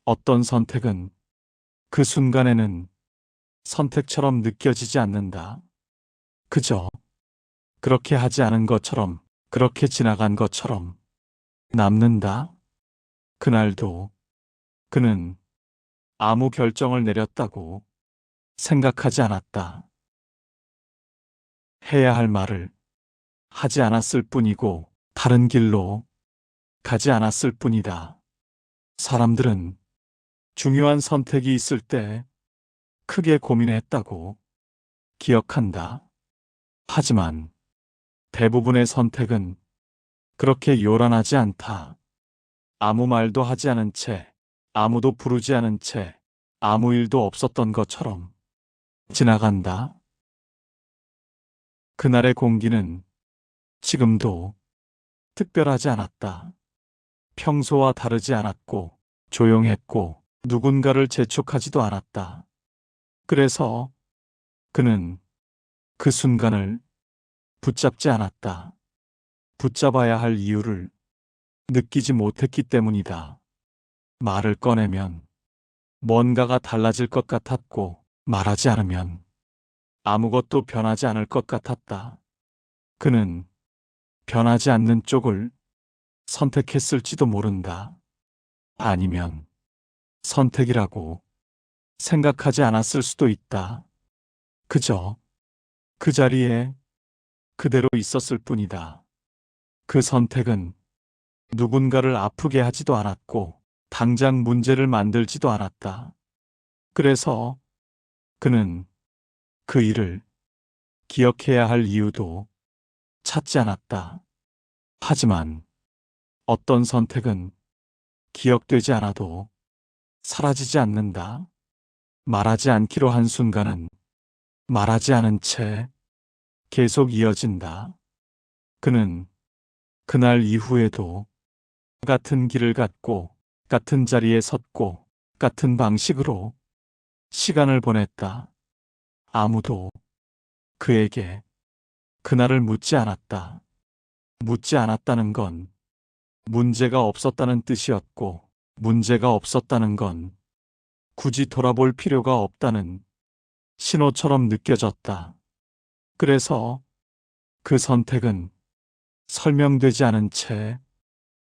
어떤 선택은 그 순간에는 선택처럼 느껴지지 않는다. 그저 그렇게 하지 않은 것처럼, 그렇게 지나간 것처럼 남는다. 그날도 그는 아무 결정을 내렸다고 생각하지 않았다. 해야 할 말을 하지 않았을 뿐이고 다른 길로 가지 않았을 뿐이다. 사람들은 중요한 선택이 있을 때 크게 고민했다고 기억한다. 하지만 대부분의 선택은 그렇게 요란하지 않다. 아무 말도 하지 않은 채, 아무도 부르지 않은 채, 아무 일도 없었던 것처럼 지나간다. 그날의 공기는 지금도 특별하지 않았다. 평소와 다르지 않았고, 조용했고, 누군가를 재촉하지도 않았다. 그래서 그는 그 순간을 붙잡지 않았다. 붙잡아야 할 이유를 느끼지 못했기 때문이다. 말을 꺼내면 뭔가가 달라질 것 같았고, 말하지 않으면 아무것도 변하지 않을 것 같았다. 그는 변하지 않는 쪽을 선택했을지도 모른다. 아니면 선택이라고 생각하지 않았을 수도 있다. 그저 그 자리에 그대로 있었을 뿐이다. 그 선택은 누군가를 아프게 하지도 않았고, 당장 문제를 만들지도 않았다. 그래서 그는 그 일을 기억해야 할 이유도 찾지 않았다. 하지만 어떤 선택은 기억되지 않아도 사라지지 않는다. 말하지 않기로 한 순간은 말하지 않은 채 계속 이어진다. 그는 그날 이후에도 같은 길을 갔고, 같은 자리에 섰고, 같은 방식으로 시간을 보냈다. 아무도 그에게 그날을 묻지 않았다. 묻지 않았다는 건 문제가 없었다는 뜻이었고, 문제가 없었다는 건 굳이 돌아볼 필요가 없다는 신호처럼 느껴졌다. 그래서 그 선택은 설명되지 않은 채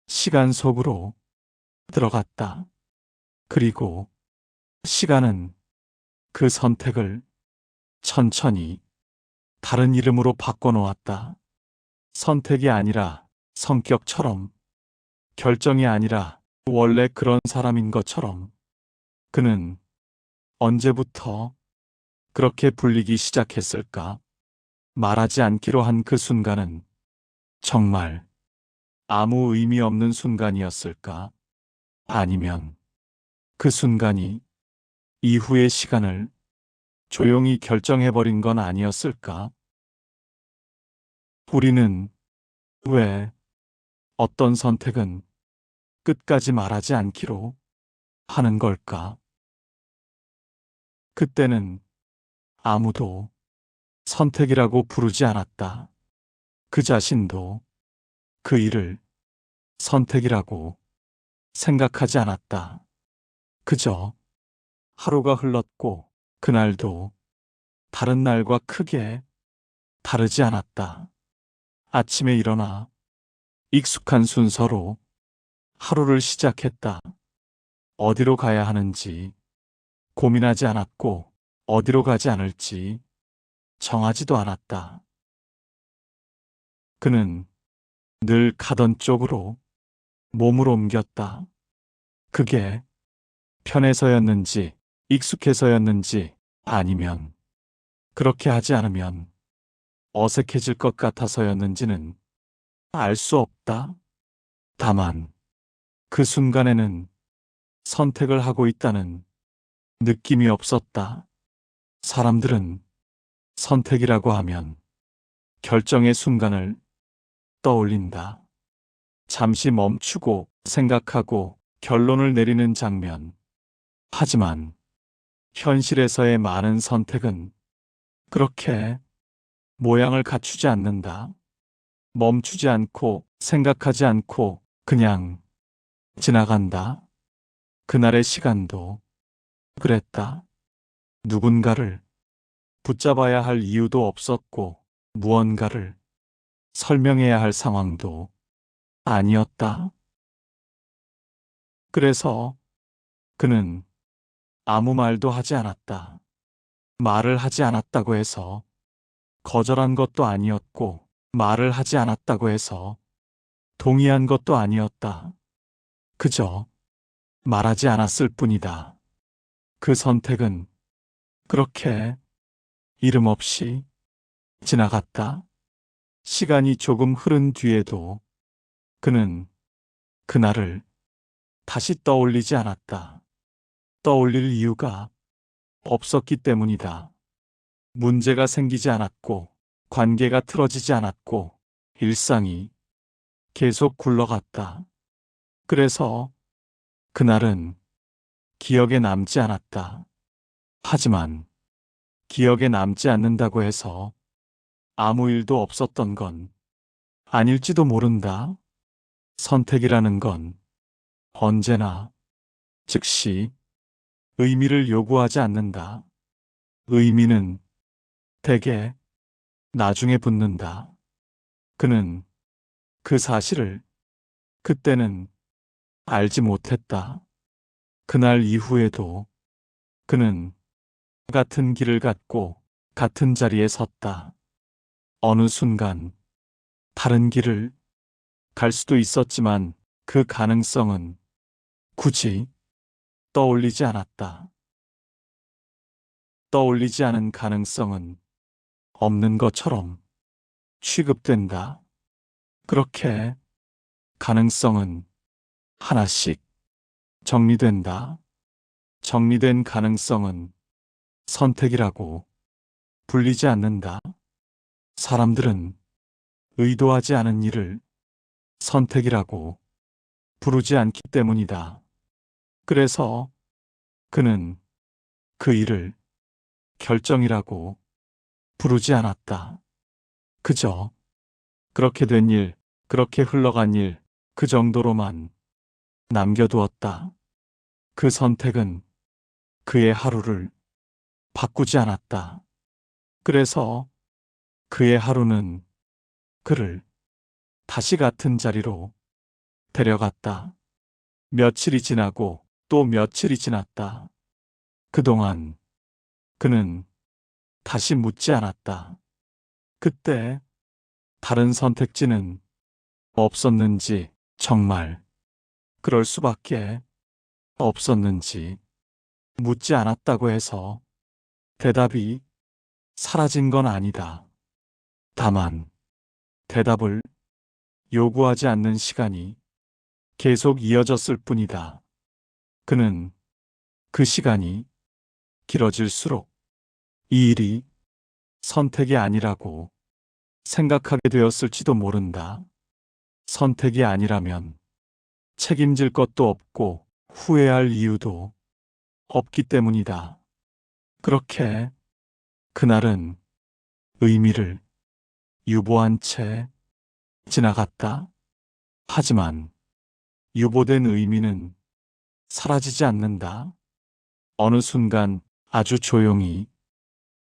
시간 속으로 들어갔다. 그리고 시간은 그 선택을 천천히 다른 이름으로 바꿔놓았다. 선택이 아니라 성격처럼, 결정이 아니라 원래 그런 사람인 것처럼. 그는 언제부터 그렇게 불리기 시작했을까? 말하지 않기로 한 그 순간은 정말 아무 의미 없는 순간이었을까? 아니면 그 순간이 이후의 시간을 조용히 결정해버린 건 아니었을까? 우리는 왜 어떤 선택은 끝까지 말하지 않기로 하는 걸까? 그때는 아무도 선택이라고 부르지 않았다. 그 자신도 그 일을 선택이라고 생각하지 않았다. 그저 하루가 흘렀고 그날도 다른 날과 크게 다르지 않았다. 아침에 일어나 익숙한 순서로 하루를 시작했다. 어디로 가야 하는지 고민하지 않았고 어디로 가지 않을지 정하지도 않았다. 그는 늘 가던 쪽으로 몸을 옮겼다. 그게 편해서였는지 익숙해서였는지 아니면 그렇게 하지 않으면 어색해질 것 같아서였는지는 알 수 없다. 다만 그 순간에는 선택을 하고 있다는 느낌이 없었다. 사람들은 선택이라고 하면 결정의 순간을 떠올린다. 잠시 멈추고 생각하고 결론을 내리는 장면. 하지만 현실에서의 많은 선택은 그렇게 모양을 갖추지 않는다. 멈추지 않고 생각하지 않고 그냥 지나간다. 그날의 시간도 그랬다. 누군가를 붙잡아야 할 이유도 없었고 무언가를 설명해야 할 상황도 아니었다. 그래서 그는 아무 말도 하지 않았다. 말을 하지 않았다고 해서 거절한 것도 아니었고 말을 하지 않았다고 해서 동의한 것도 아니었다. 그저 말하지 않았을 뿐이다. 그 선택은 그렇게 이름 없이 지나갔다. 시간이 조금 흐른 뒤에도 그는 그날을 다시 떠올리지 않았다. 떠올릴 이유가 없었기 때문이다. 문제가 생기지 않았고, 관계가 틀어지지 않았고, 일상이 계속 굴러갔다. 그래서 그날은 기억에 남지 않았다. 하지만 기억에 남지 않는다고 해서 아무 일도 없었던 건 아닐지도 모른다. 선택이라는 건 언제나 즉시 의미를 요구하지 않는다. 의미는 대개 나중에 붙는다. 그는 그 사실을 그때는 알지 못했다. 그날 이후에도 그는 같은 길을 갔고 같은 자리에 섰다. 어느 순간 다른 길을 갈 수도 있었지만 그 가능성은 굳이 떠올리지 않았다. 떠올리지 않은 가능성은 없는 것처럼 취급된다. 그렇게 가능성은 하나씩 정리된다. 정리된 가능성은 선택이라고 불리지 않는다. 사람들은 의도하지 않은 일을 선택이라고 부르지 않기 때문이다. 그래서 그는 그 일을 결정이라고 부르지 않았다. 그저 그렇게 된 일, 그렇게 흘러간 일, 그 정도로만 남겨두었다. 그 선택은 그의 하루를 바꾸지 않았다. 그래서 그의 하루는 그를 다시 같은 자리로 데려갔다. 며칠이 지나고 또 며칠이 지났다. 그동안 그는 다시 묻지 않았다. 그때 다른 선택지는 없었는지, 정말 그럴 수밖에 없었는지 묻지 않았다고 해서 대답이 사라진 건 아니다. 다만 대답을 요구하지 않는 시간이 계속 이어졌을 뿐이다. 그는 그 시간이 길어질수록 이 일이 선택이 아니라고 생각하게 되었을지도 모른다. 선택이 아니라면 책임질 것도 없고 후회할 이유도 없기 때문이다. 그렇게 그날은 의미를 유보한 채 지나갔다. 하지만 유보된 의미는 사라지지 않는다. 어느 순간 아주 조용히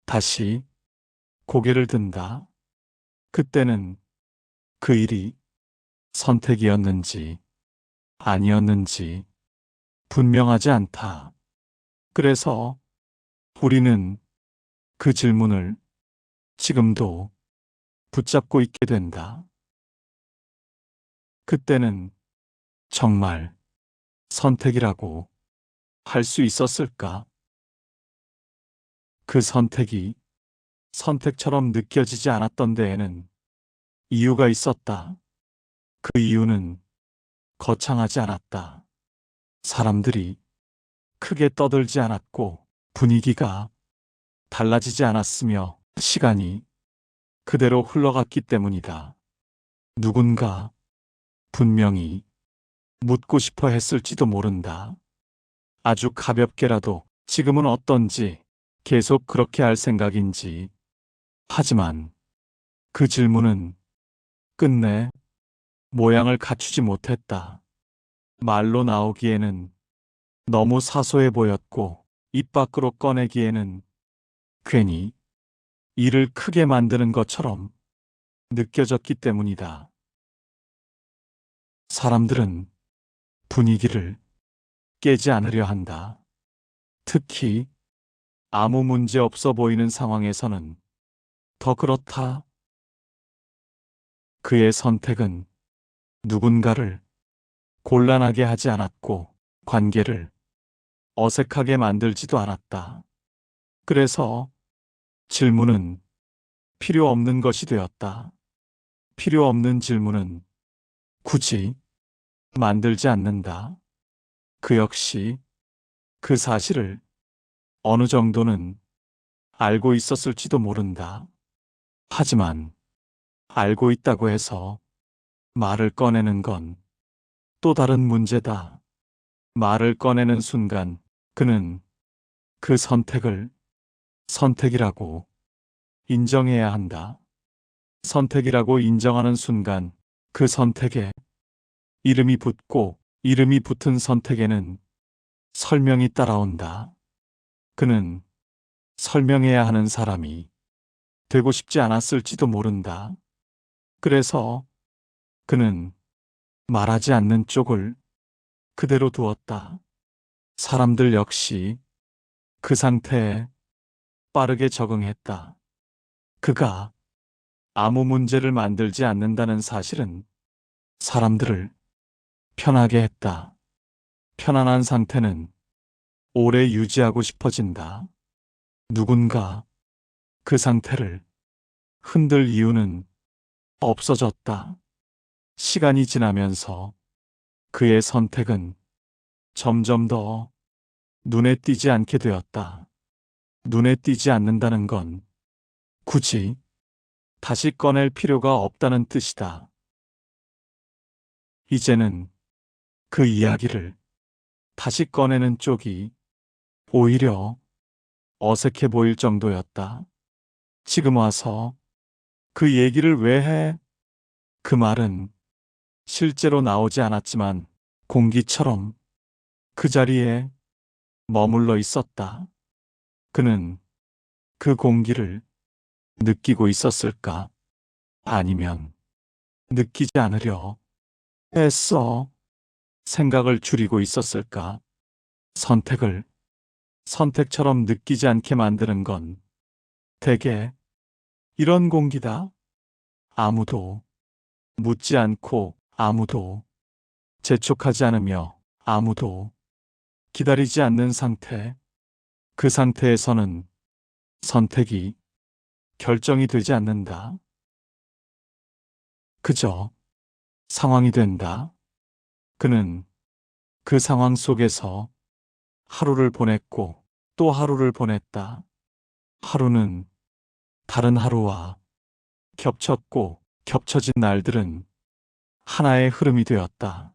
다시 고개를 든다. 그때는 그 일이 선택이었는지 아니었는지 분명하지 않다. 그래서 우리는 그 질문을 지금도 붙잡고 있게 된다. 그때는 정말 선택이라고 할 수 있었을까? 그 선택이 선택처럼 느껴지지 않았던 데에는 이유가 있었다. 그 이유는 거창하지 않았다. 사람들이 크게 떠들지 않았고 분위기가 달라지지 않았으며 시간이 그대로 흘러갔기 때문이다. 누군가 분명히 묻고 싶어 했을지도 모른다. 아주 가볍게라도 지금은 어떤지, 계속 그렇게 할 생각인지. 하지만 그 질문은 끝내 모양을 갖추지 못했다. 말로 나오기에는 너무 사소해 보였고 입 밖으로 꺼내기에는 괜히 일을 크게 만드는 것처럼 느껴졌기 때문이다. 사람들은 분위기를 깨지 않으려 한다. 특히 아무 문제 없어 보이는 상황에서는 더 그렇다. 그의 선택은 누군가를 곤란하게 하지 않았고 관계를 어색하게 만들지도 않았다. 그래서 질문은 필요 없는 것이 되었다. 필요 없는 질문은 굳이 만들지 않는다. 그 역시 그 사실을 어느 정도는 알고 있었을지도 모른다. 하지만 알고 있다고 해서 말을 꺼내는 건 또 다른 문제다. 말을 꺼내는 순간 그는 그 선택을 선택이라고 인정해야 한다. 선택이라고 인정하는 순간 그 선택에 이름이 붙고 이름이 붙은 선택에는 설명이 따라온다. 그는 설명해야 하는 사람이 되고 싶지 않았을지도 모른다. 그래서 그는 말하지 않는 쪽을 그대로 두었다. 사람들 역시 그 상태에 빠르게 적응했다. 그가 아무 문제를 만들지 않는다는 사실은 사람들을 편하게 했다. 편안한 상태는 오래 유지하고 싶어진다. 누군가 그 상태를 흔들 이유는 없어졌다. 시간이 지나면서 그의 선택은 점점 더 눈에 띄지 않게 되었다. 눈에 띄지 않는다는 건 굳이 다시 꺼낼 필요가 없다는 뜻이다. 이제는 그 이야기를 다시 꺼내는 쪽이 오히려 어색해 보일 정도였다. 지금 와서 그 얘기를 왜 해? 그 말은 실제로 나오지 않았지만 공기처럼 그 자리에 머물러 있었다. 그는 그 공기를 느끼고 있었을까? 아니면 느끼지 않으려 애써 생각을 줄이고 있었을까? 선택을 선택처럼 느끼지 않게 만드는 건 대개 이런 공기다. 아무도 묻지 않고 아무도 재촉하지 않으며 아무도 기다리지 않는 상태. 그 상태에서는 선택이 결정이 되지 않는다. 그저 상황이 된다. 그는 그 상황 속에서 하루를 보냈고 또 하루를 보냈다. 하루는 다른 하루와 겹쳤고 겹쳐진 날들은 하나의 흐름이 되었다.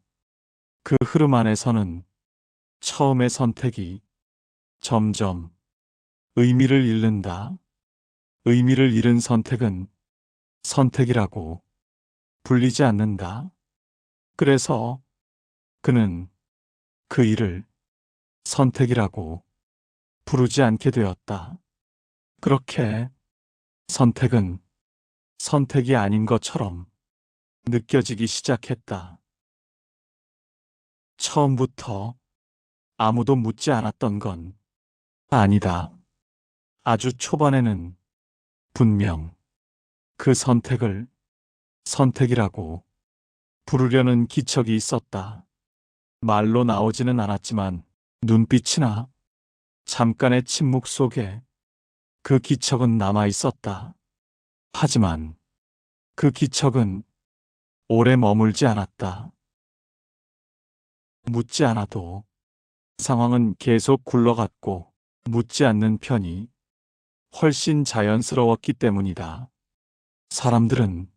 그 흐름 안에서는 처음의 선택이 점점 의미를 잃는다. 의미를 잃은 선택은 선택이라고 불리지 않는다. 그래서 그는 그 일을 선택이라고 부르지 않게 되었다. 그렇게 선택은 선택이 아닌 것처럼 느껴지기 시작했다. 처음부터 아무도 묻지 않았던 건 아니다. 아주 초반에는 분명 그 선택을 선택이라고 부르려는 기척이 있었다. 말로 나오지는 않았지만 눈빛이나 잠깐의 침묵 속에 그 기척은 남아 있었다. 하지만 그 기척은 오래 머물지 않았다. 묻지 않아도 상황은 계속 굴러갔고 묻지 않는 편이 훨씬 자연스러웠기 때문이다. 사람들은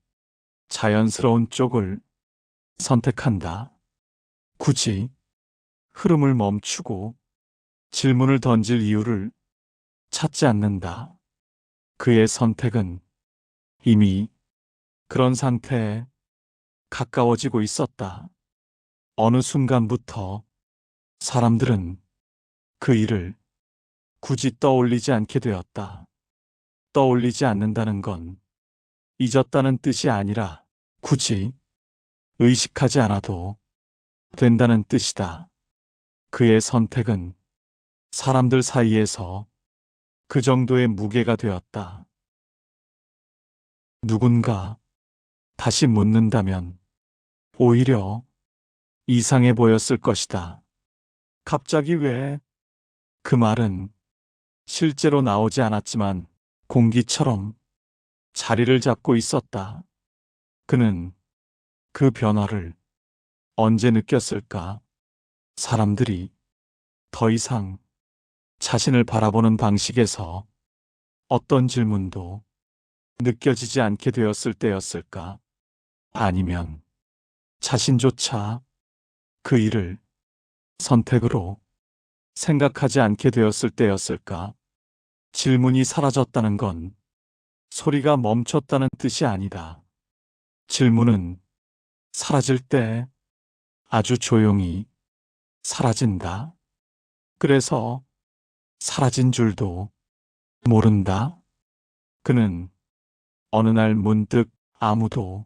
자연스러운 쪽을 선택한다. 굳이 흐름을 멈추고 질문을 던질 이유를 찾지 않는다. 그의 선택은 이미 그런 상태에 가까워지고 있었다. 어느 순간부터 사람들은 그 일을 굳이 떠올리지 않게 되었다. 떠올리지 않는다는 건 잊었다는 뜻이 아니라 굳이 의식하지 않아도 된다는 뜻이다. 그의 선택은 사람들 사이에서 그 정도의 무게가 되었다. 누군가 다시 묻는다면 오히려 이상해 보였을 것이다. 갑자기 왜? 그 말은 실제로 나오지 않았지만 공기처럼 자리를 잡고 있었다. 그는 그 변화를 언제 느꼈을까? 사람들이 더 이상 자신을 바라보는 방식에서 어떤 질문도 느껴지지 않게 되었을 때였을까? 아니면 자신조차 그 일을 선택으로 생각하지 않게 되었을 때였을까? 질문이 사라졌다는 건 소리가 멈췄다는 뜻이 아니다. 질문은 사라질 때 아주 조용히 사라진다. 그래서 사라진 줄도 모른다. 그는 어느 날 문득 아무도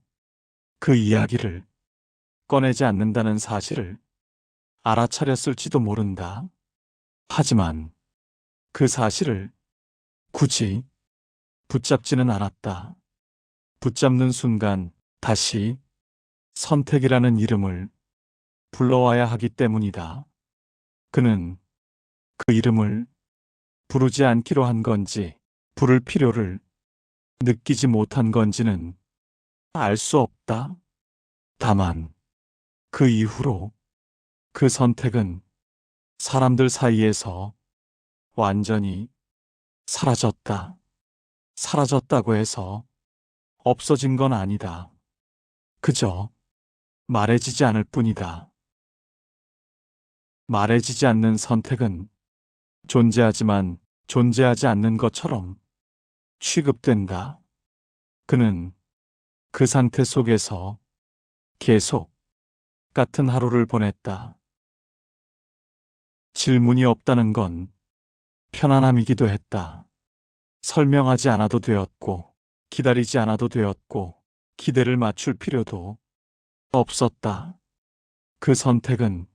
그 이야기를 꺼내지 않는다는 사실을 알아차렸을지도 모른다. 하지만 그 사실을 굳이 붙잡지는 않았다. 붙잡는 순간 다시 선택이라는 이름을 불러와야 하기 때문이다. 그는 그 이름을 부르지 않기로 한 건지, 부를 필요를 느끼지 못한 건지는 알 수 없다. 다만 그 이후로 그 선택은 사람들 사이에서 완전히 사라졌다. 사라졌다고 해서 없어진 건 아니다. 그저 말해지지 않을 뿐이다. 말해지지 않는 선택은 존재하지만 존재하지 않는 것처럼 취급된다. 그는 그 상태 속에서 계속 같은 하루를 보냈다. 질문이 없다는 건 편안함이기도 했다. 설명하지 않아도 되었고, 기다리지 않아도 되었고, 기대를 맞출 필요도 없었다. 그 선택은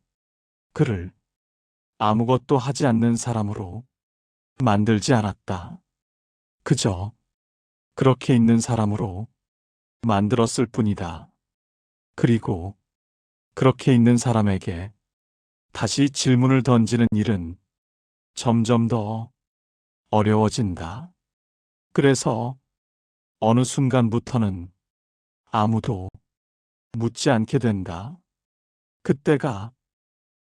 그를 아무것도 하지 않는 사람으로 만들지 않았다. 그저 그렇게 있는 사람으로 만들었을 뿐이다. 그리고 그렇게 있는 사람에게 다시 질문을 던지는 일은 점점 더 어려워진다. 그래서 어느 순간부터는 아무도 묻지 않게 된다. 그때가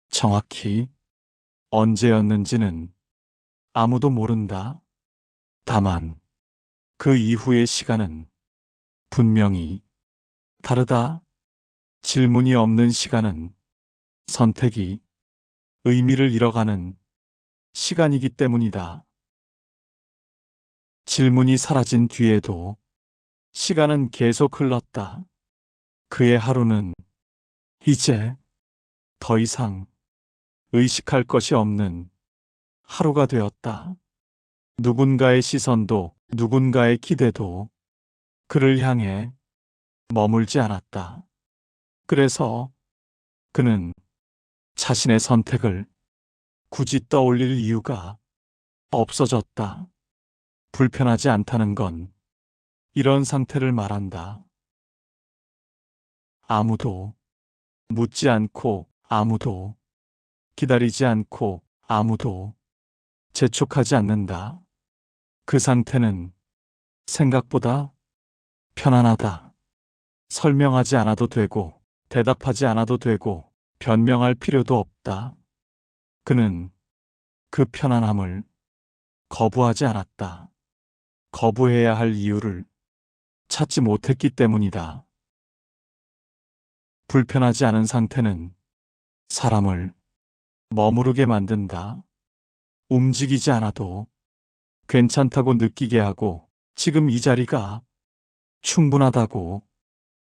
정확히 언제였는지는 아무도 모른다. 다만 그 이후의 시간은 분명히 다르다. 질문이 없는 시간은 선택이 의미를 잃어가는 시간이기 때문이다. 질문이 사라진 뒤에도 시간은 계속 흘렀다. 그의 하루는 이제 더 이상 의식할 것이 없는 하루가 되었다. 누군가의 시선도 누군가의 기대도 그를 향해 머물지 않았다. 그래서 그는 자신의 선택을 굳이 떠올릴 이유가 없어졌다. 불편하지 않다는 건 이런 상태를 말한다. 아무도 묻지 않고, 아무도 기다리지 않고, 아무도 재촉하지 않는다. 그 상태는 생각보다 편안하다. 설명하지 않아도 되고, 대답하지 않아도 되고, 변명할 필요도 없다. 그는 그 편안함을 거부하지 않았다. 거부해야 할 이유를 찾지 못했기 때문이다. 불편하지 않은 상태는 사람을 머무르게 만든다. 움직이지 않아도 괜찮다고 느끼게 하고 지금 이 자리가 충분하다고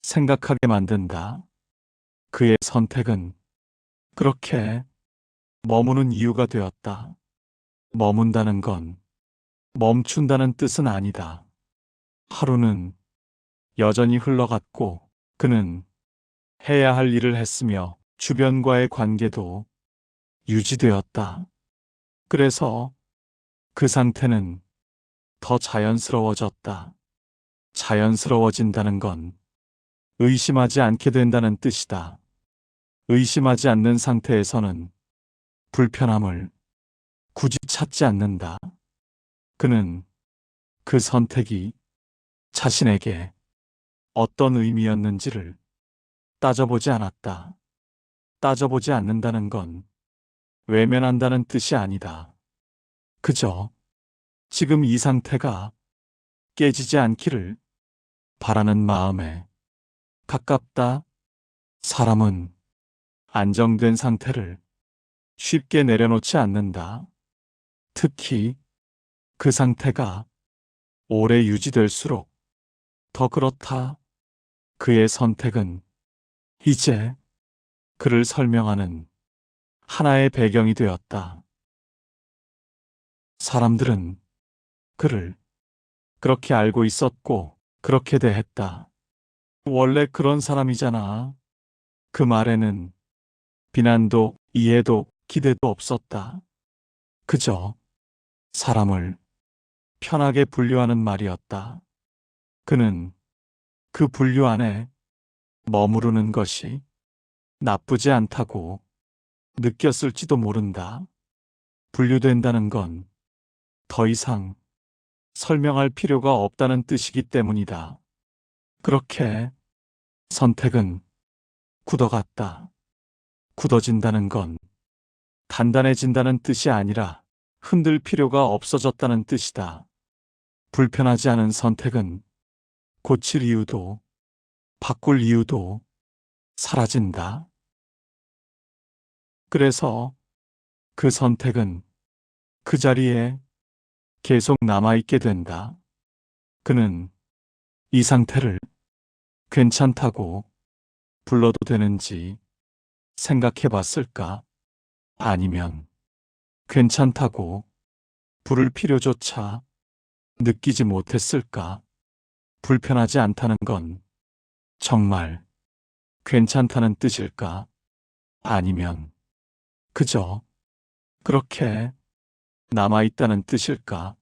생각하게 만든다. 그의 선택은 그렇게 머무는 이유가 되었다. 머문다는 건 멈춘다는 뜻은 아니다. 하루는 여전히 흘러갔고 그는 해야 할 일을 했으며 주변과의 관계도 유지되었다. 그래서 그 상태는 더 자연스러워졌다. 자연스러워진다는 건 의심하지 않게 된다는 뜻이다. 의심하지 않는 상태에서는 불편함을 굳이 찾지 않는다. 그는 그 선택이 자신에게 어떤 의미였는지를 따져보지 않았다. 따져보지 않는다는 건 외면한다는 뜻이 아니다. 그저 지금 이 상태가 깨지지 않기를 바라는 마음에 가깝다. 사람은 안정된 상태를 쉽게 내려놓지 않는다. 특히 그 상태가 오래 유지될수록 더 그렇다. 그의 선택은 이제 그를 설명하는 하나의 배경이 되었다. 사람들은 그를 그렇게 알고 있었고 그렇게 대했다. 원래 그런 사람이잖아. 그 말에는 비난도 이해도 기대도 없었다. 그저 사람을 편하게 분류하는 말이었다. 그는 그 분류 안에 머무르는 것이 나쁘지 않다고 느꼈을지도 모른다. 분류된다는 건 더 이상 설명할 필요가 없다는 뜻이기 때문이다. 그렇게 선택은 굳어갔다. 굳어진다는 건 단단해진다는 뜻이 아니라 흔들 필요가 없어졌다는 뜻이다. 불편하지 않은 선택은 고칠 이유도 바꿀 이유도 사라진다. 그래서 그 선택은 그 자리에 계속 남아있게 된다. 그는 이 상태를 괜찮다고 불러도 되는지 생각해 봤을까? 아니면 괜찮다고 부를 필요조차 느끼지 못했을까? 불편하지 않다는 건 정말 괜찮다는 뜻일까? 아니면 그저 그렇게 남아있다는 뜻일까?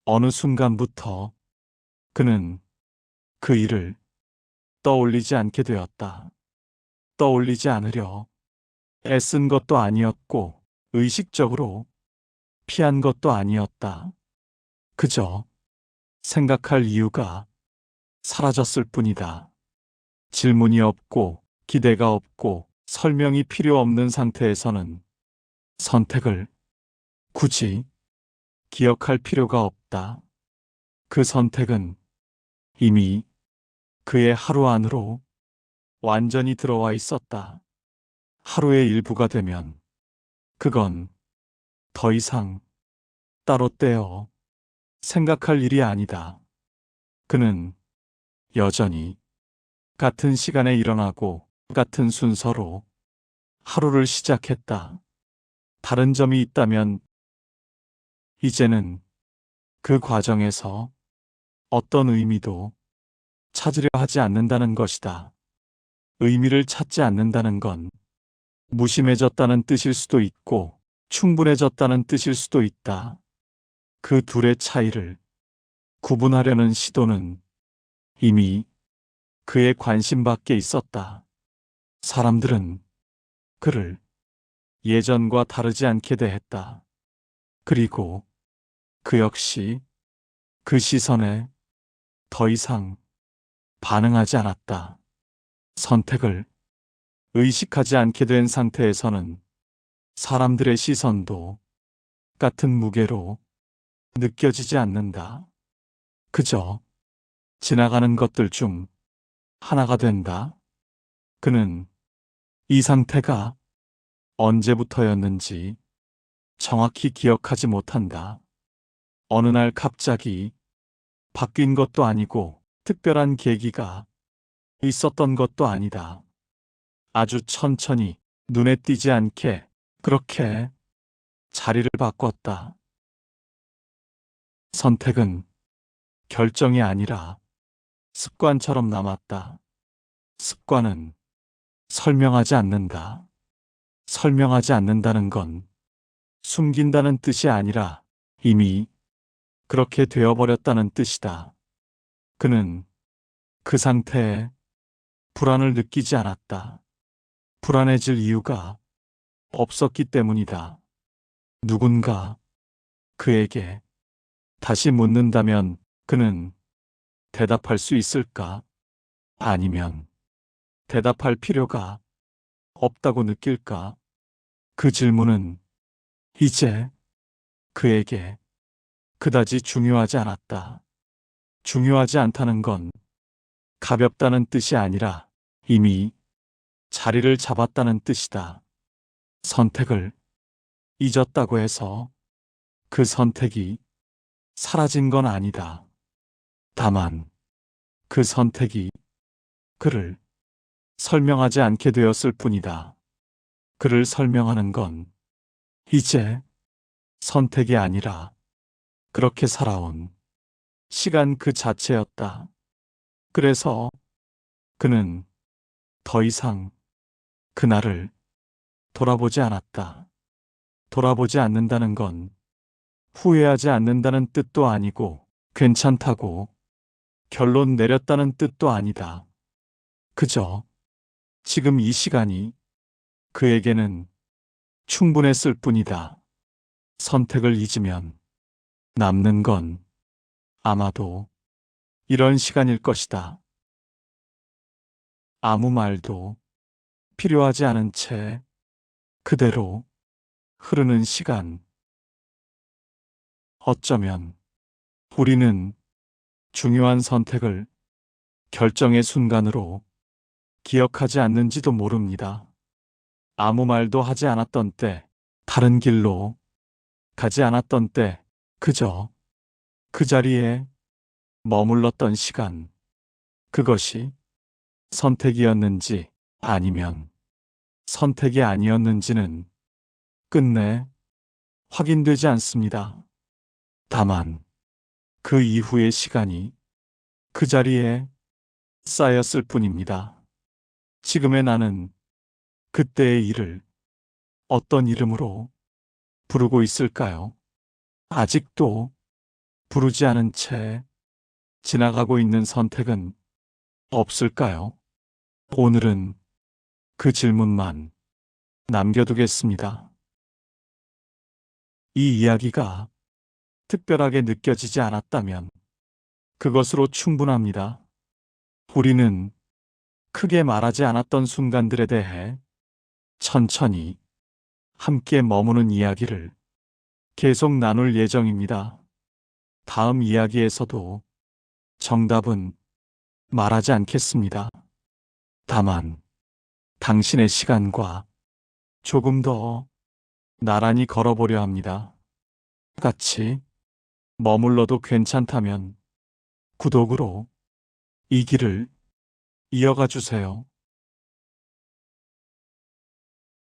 어느 순간부터 그는 그 일을 떠올리지 않게 되었다. 떠올리지 않으려 애쓴 것도 아니었고 의식적으로 피한 것도 아니었다. 그저 생각할 이유가 사라졌을 뿐이다. 질문이 없고 기대가 없고 설명이 필요 없는 상태에서는 선택을 굳이 기억할 필요가 없다. 그 선택은 이미 그의 하루 안으로 완전히 들어와 있었다. 하루의 일부가 되면 그건 더 이상 따로 떼어 생각할 일이 아니다. 그는 여전히 같은 시간에 일어나고 같은 순서로 하루를 시작했다. 다른 점이 있다면 이제는 그 과정에서 어떤 의미도 찾으려 하지 않는다는 것이다. 의미를 찾지 않는다는 건 무심해졌다는 뜻일 수도 있고 충분해졌다는 뜻일 수도 있다. 그 둘의 차이를 구분하려는 시도는 이미 그의 관심 밖에 있었다. 사람들은 그를 예전과 다르지 않게 대했다. 그리고 그 역시 그 시선에 더 이상 반응하지 않았다. 선택을 의식하지 않게 된 상태에서는 사람들의 시선도 같은 무게로 느껴지지 않는다. 그저 지나가는 것들 중 하나가 된다. 그는 이 상태가 언제부터였는지 정확히 기억하지 못한다. 어느 날 갑자기 바뀐 것도 아니고 특별한 계기가 있었던 것도 아니다. 아주 천천히 눈에 띄지 않게 그렇게 자리를 바꿨다. 선택은 결정이 아니라 습관처럼 남았다. 습관은 설명하지 않는다. 설명하지 않는다는 건 숨긴다는 뜻이 아니라 이미 그렇게 되어버렸다는 뜻이다. 그는 그 상태에 불안을 느끼지 않았다. 불안해질 이유가 없었기 때문이다. 누군가 그에게 다시 묻는다면 그는 대답할 수 있을까? 아니면 대답할 필요가 없다고 느낄까? 그 질문은 이제 그에게 그다지 중요하지 않았다. 중요하지 않다는 건 가볍다는 뜻이 아니라 이미 자리를 잡았다는 뜻이다. 선택을 잊었다고 해서 그 선택이 사라진 건 아니다. 다만 그 선택이 그를 설명하지 않게 되었을 뿐이다. 그를 설명하는 건 이제 선택이 아니라 그렇게 살아온 시간 그 자체였다. 그래서 그는 더 이상 그날을 돌아보지 않았다. 돌아보지 않는다는 건 후회하지 않는다는 뜻도 아니고 괜찮다고 결론 내렸다는 뜻도 아니다. 그저 지금 이 시간이 그에게는 충분했을 뿐이다. 선택을 잊으면 남는 건 아마도 이런 시간일 것이다. 아무 말도 필요하지 않은 채 그대로 흐르는 시간. 어쩌면 우리는 중요한 선택을 결정의 순간으로 기억하지 않는지도 모릅니다. 아무 말도 하지 않았던 때, 다른 길로 가지 않았던 때, 그저 그 자리에 머물렀던 시간. 그것이 선택이었는지 아니면 선택이 아니었는지는 끝내 확인되지 않습니다. 다만 그 이후의 시간이 그 자리에 쌓였을 뿐입니다. 지금의 나는 그때의 일을 어떤 이름으로 부르고 있을까요? 아직도 부르지 않은 채 지나가고 있는 선택은 없을까요? 오늘은 그 질문만 남겨두겠습니다. 이 이야기가 특별하게 느껴지지 않았다면 그것으로 충분합니다. 우리는 크게 말하지 않았던 순간들에 대해 천천히 함께 머무는 이야기를 계속 나눌 예정입니다. 다음 이야기에서도 정답은 말하지 않겠습니다. 다만 당신의 시간과 조금 더 나란히 걸어보려 합니다. 같이 머물러도 괜찮다면 구독으로 이 길을 이어가 주세요.